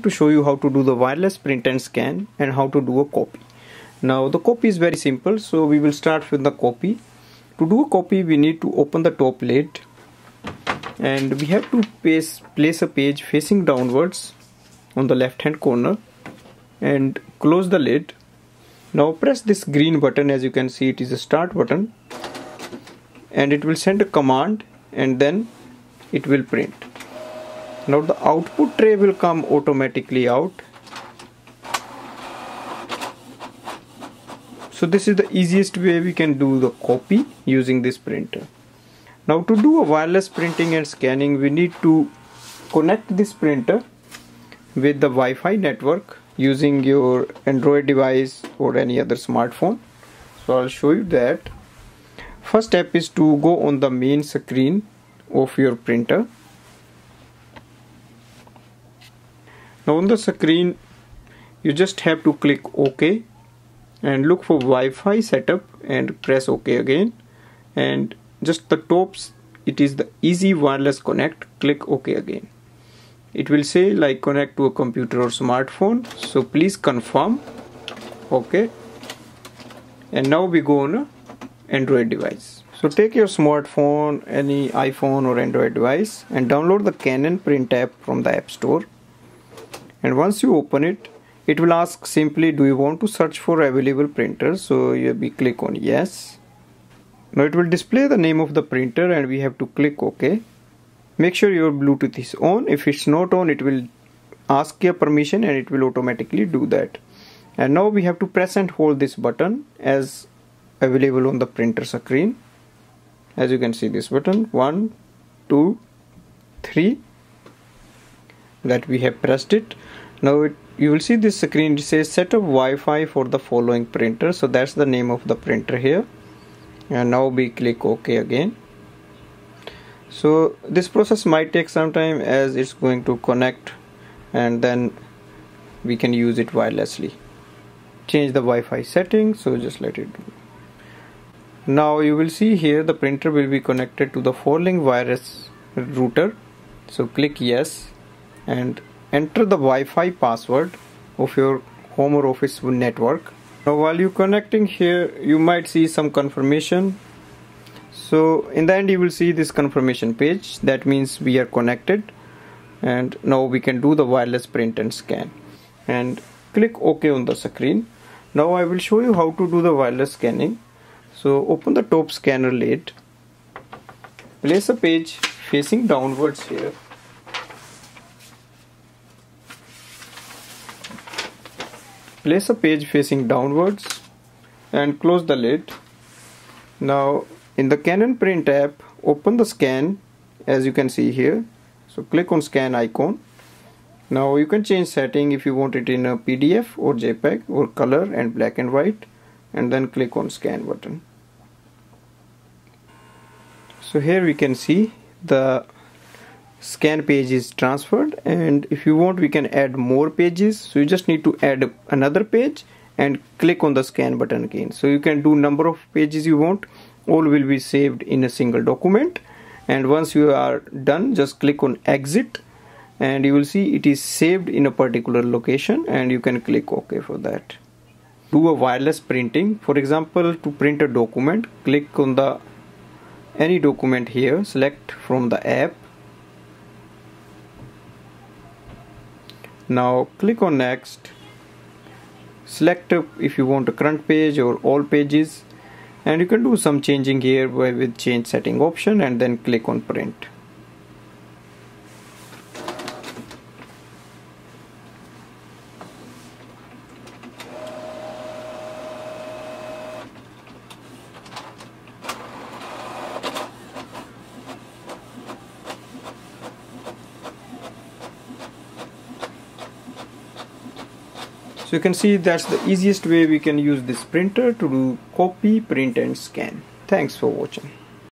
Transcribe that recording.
to show you how to do the wireless print and scan and how to do a copy. Now the copy is very simple, so we will start with the copy. To do a copy we need to open the top lid and we have to place a page facing downwards on the left hand corner and close the lid. Now press this green button, as you can see it is a start button, and it will send a command and then it will print. Now the output tray will come automatically out. So this is the easiest way we can do the copy using this printer. Now to do a wireless printing and scanning we need to connect this printer with the Wi-Fi network using your Android device or any other smartphone. So I'll show you that. First step is to go on the main screen of your printer. Now on the screen you just have to click OK and look for Wi-Fi setup and press OK again, and just the tops it is the easy wireless connect, click OK again. It will say like connect to a computer or smartphone, so please confirm. OK, and now we go on a Android device. So take your smartphone, any iPhone or Android device, and download the Canon print app from the App Store. And once you open it, it will ask simply, do you want to search for available printers? So we click on yes. Now it will display the name of the printer and we have to click OK. Make sure your Bluetooth is on. If it's not on, it will ask your permission and it will automatically do that. And now we have to press and hold this button as available on the printer screen. As you can see, this button 1, 2, 3, that we have pressed it. Now you will see this screen, it says set up Wi-Fi for the following printer. So that's the name of the printer here. And now we click OK again. So this process might take some time as it's going to connect and then we can use it wirelessly. Change the Wi-Fi setting, so just let it do. Now you will see here the printer will be connected to the 4-link wireless router. So click yes and enter the Wi-Fi password of your home or office network. Now while you're connecting here you might see some confirmation. So in the end you will see this confirmation page, that means we are connected and now we can do the wireless print and scan, and click OK on the screen. Now I will show you how to do the wireless scanning. So open the top scanner lid, place a page facing downwards here. Place a page facing downwards and close the lid. Now in the Canon print app, open the scan as you can see here. So click on scan icon. Now you can change setting if you want it in a PDF or JPEG or color and black and white, and then click on scan button. So here we can see the scan page is transferred, and if you want we can add more pages. So you just need to add another page and click on the scan button again. So you can do number of pages you want, all will be saved in a single document. And once you are done, just click on exit and you will see it is saved in a particular location, and you can click OK for that. Do a wireless printing. For example, to print a document, click on the any document here, select from the app. Now click on next, select if you want a current page or all pages, and you can do some changing here with change setting option and then click on print. So you can see that's the easiest way we can use this printer to do copy, print and scan. Thanks for watching.